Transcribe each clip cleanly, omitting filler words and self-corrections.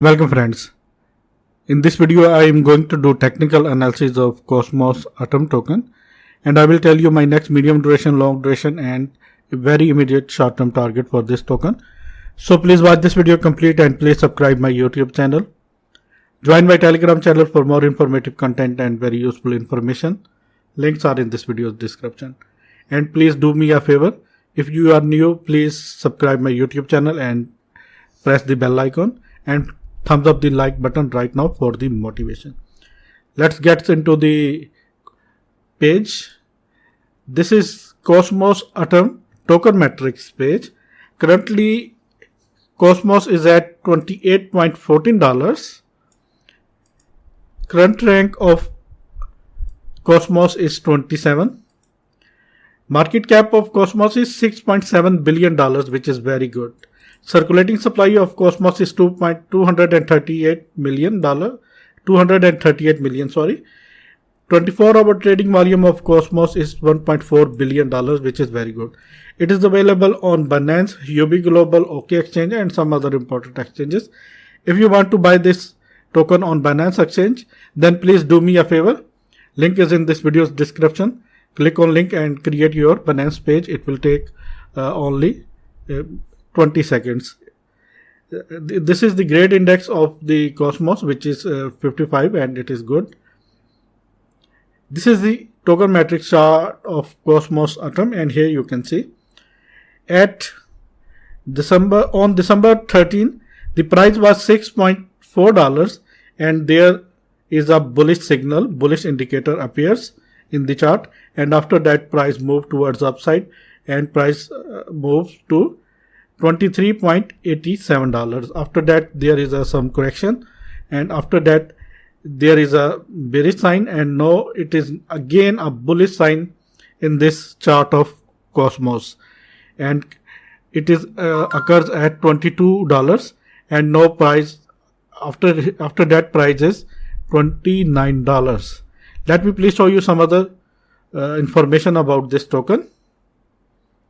Welcome friends. In this video I am going to do technical analysis of Cosmos Atom token, and I will tell you my next medium duration, long duration and very immediate short term target for this token. So please watch this video complete and please subscribe my YouTube channel. Join my Telegram channel for more informative content and very useful information. Links are in this video's description. And please do me a favor. If you are new, please subscribe my YouTube channel and press the bell icon and thumbs up the like button right now for the motivation. Let's get into the page. This is Cosmos Atom token metrics page. Currently Cosmos is at $28.14. Current rank of Cosmos is 27. Market cap of Cosmos is $6.7 billion, which is very good. Circulating supply of Cosmos is 238 million. 24-hour trading volume of Cosmos is $1.4 billion, which is very good. It is available on Binance, UB Global, OK Exchange and some other important exchanges. If you want to buy this token on Binance Exchange, then please do me a favor. Link is in this video's description. Click on link and create your Binance page. It will take only 20 seconds. This is the grade index of the Cosmos, which is 55, and it is good. This is the token metrics chart of Cosmos Atom, and here you can see at December 13, the price was $6.4, and there is a bullish signal, bullish indicator appears in the chart, and after that price moved towards upside and price moves to $23.87. After that there is some correction, and after that there is a bearish sign, and now it is again a bullish sign in this chart of Cosmos, and it is occurs at $22, and now price after that price is $29. Let me please show you some other information about this token.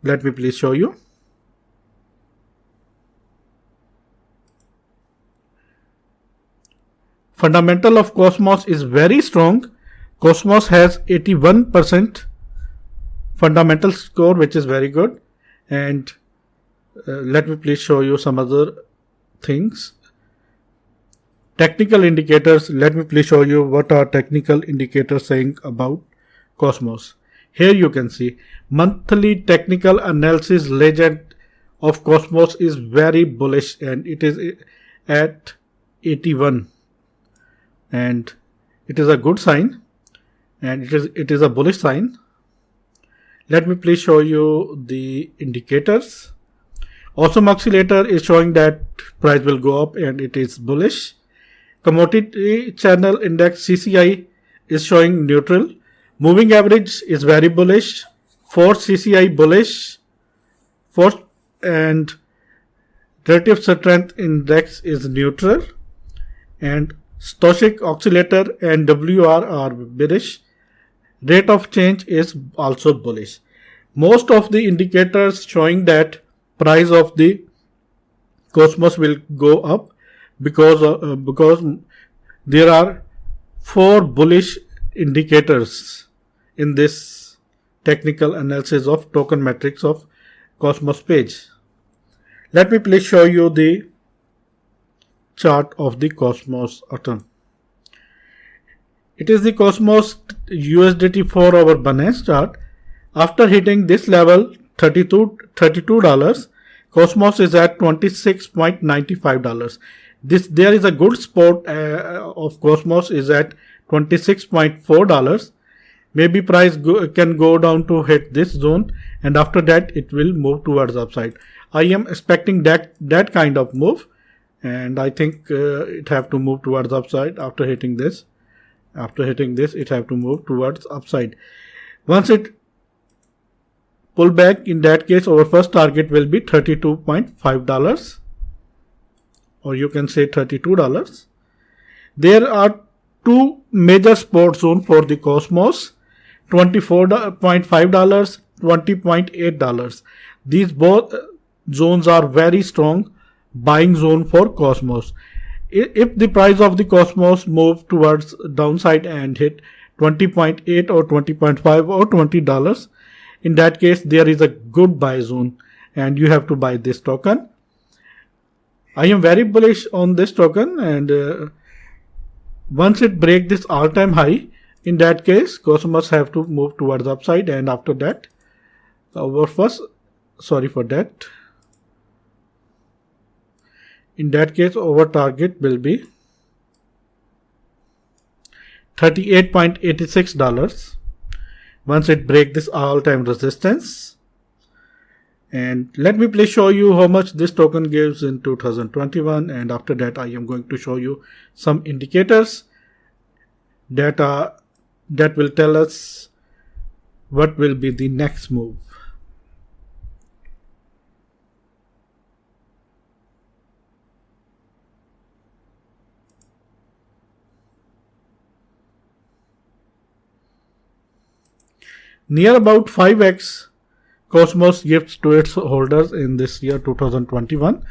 Let me please show you. Fundamental of Cosmos is very strong. Cosmos has 81% fundamental score, which is very good. And let me please show you some other things. Technical indicators. Let me please show you what are technical indicators saying about Cosmos. Here you can see monthly technical analysis legend of Cosmos is very bullish, and it is at 81. And it is a good sign, and it is a bullish sign. Let me please show you the indicators. Awesome oscillator is showing that price will go up, and it is bullish. Commodity channel index CCI is showing neutral. Moving average is very bullish. Force CCI bullish. Force and relative strength index is neutral, and stochastic oscillator and WR are bearish. Rate of change is also bullish. Most of the indicators showing that price of the Cosmos will go up because there are 4 bullish indicators in this technical analysis of token metrics of Cosmos page. Let me please show you the chart of the Cosmos Atom. It is the Cosmos USDT 4-hour Binance chart. After hitting this level $32, Cosmos is at $26.95. There is a good support of Cosmos is at $26.4. Maybe price can go down to hit this zone, and after that it will move towards upside. I am expecting that kind of move, and I think it have to move towards upside after hitting this. After hitting this, it have to move towards upside. Once it pull back, in that case our first target will be $32.5, or you can say $32. There are 2 major support zones for the Cosmos: $24.5, $20.8. These both zones are very strong buying zone for Cosmos. If the price of the Cosmos move towards downside and hit 20.8 or 20.5 or $20, in that case there is a good buy zone and you have to buy this token. I am very bullish on this token, and once it break this all-time high, in that case Cosmos have to move towards upside, and after that in that case our target will be $38.86 once it break this all-time resistance. And let me please show you how much this token gives in 2021, and after that I am going to show you some indicators that will tell us what will be the next move. Near about 5x Cosmos gives to its holders in this year 2021,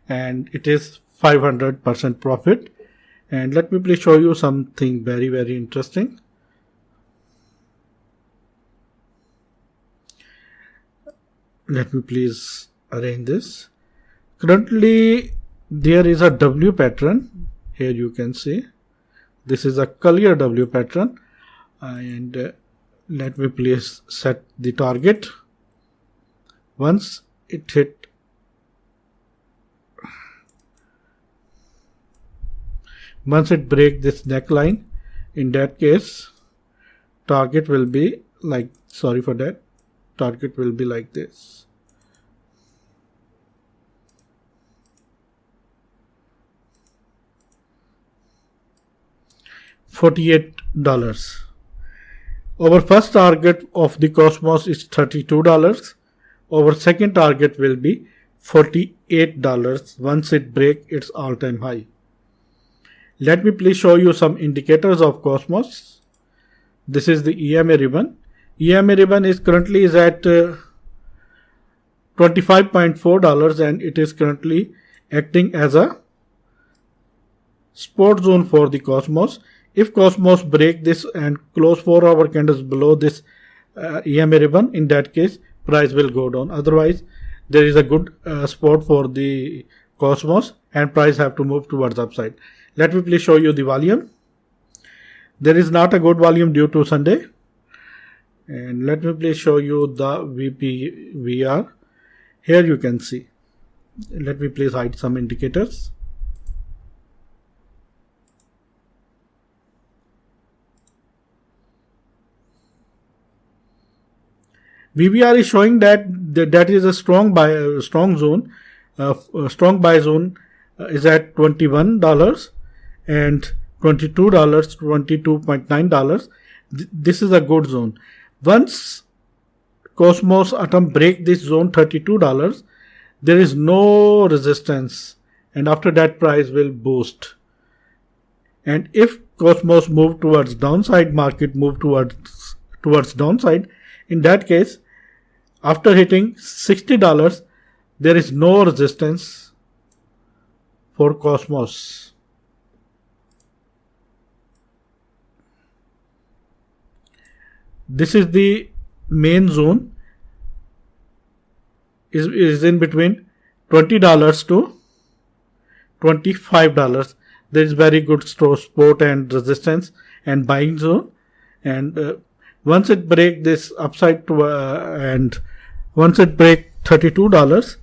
and it is 500% profit. And let me please show you something very, very interesting. Let me please arrange this. Currently there is a W pattern. Here you can see this is a clear W pattern, and let me please set the target. Once it hit break this neckline, in that case target will be like target will be like this. $48. Our first target of the Cosmos is $32. Our second target will be $48 once it break its all-time high. Let me please show you some indicators of Cosmos. This is the EMA ribbon. EMA ribbon is currently at $25.4, and it is currently acting as a support zone for the Cosmos. If Cosmos break this and close 4-hour candles below this EMA ribbon, in that case price will go down. Otherwise there is a good support for the Cosmos and price have to move towards upside. Let me please show you the volume. There is not a good volume due to Sunday. And let me please show you the VPVR. Here you can see. Let me please hide some indicators. VBR is showing that is a strong zone. Strong buy zone is at $21 and $22, $22.9. This is a good zone. Once Cosmos Atom break this zone $32, there is no resistance, and after that price will boost. And if Cosmos move towards downside, market move towards downside, in that case after hitting $60 there is no resistance for Cosmos. This is the main zone, is in between $20 to $25. There is very good support and resistance and buying zone, and once it break this upside to and once it break $32,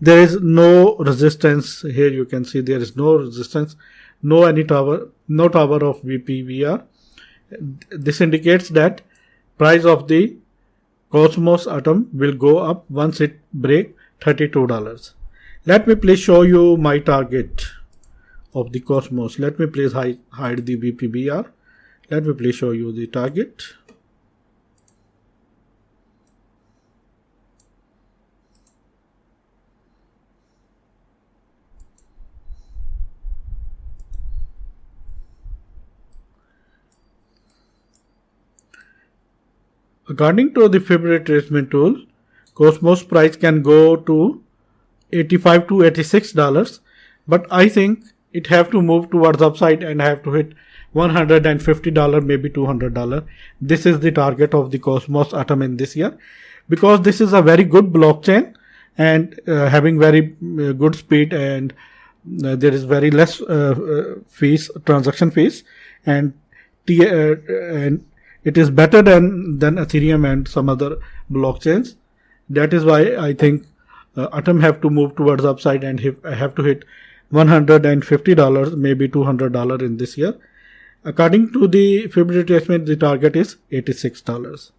there is no resistance. Here you can see there is no resistance, no tower of VPVR. This indicates that price of the Cosmos Atom will go up once it break $32. Let me please show you my target of the Cosmos. Let me please hide the VPVR. Let me please show you the target. According to the Fibonacci retracement tool, Cosmos price can go to $85 to $86, but I think it have to move towards upside and have to hit $150, maybe $200. This is the target of the Cosmos Atom in this year, because this is a very good blockchain and having very good speed, and there is very less transaction fees, and it is better than Ethereum and some other blockchains. That is why I think Atom have to move towards upside and have to hit $150, maybe $200 in this year. According to the Fib retracement, the target is $86.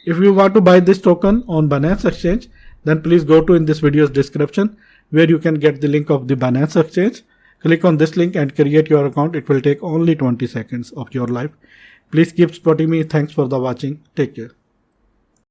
If you want to buy this token on Binance Exchange, then please go to in this video's description, where you can get the link of the Binance Exchange. Click on this link and create your account. It will take only 20 seconds of your life. Please keep supporting me. Thanks for the watching. Take care.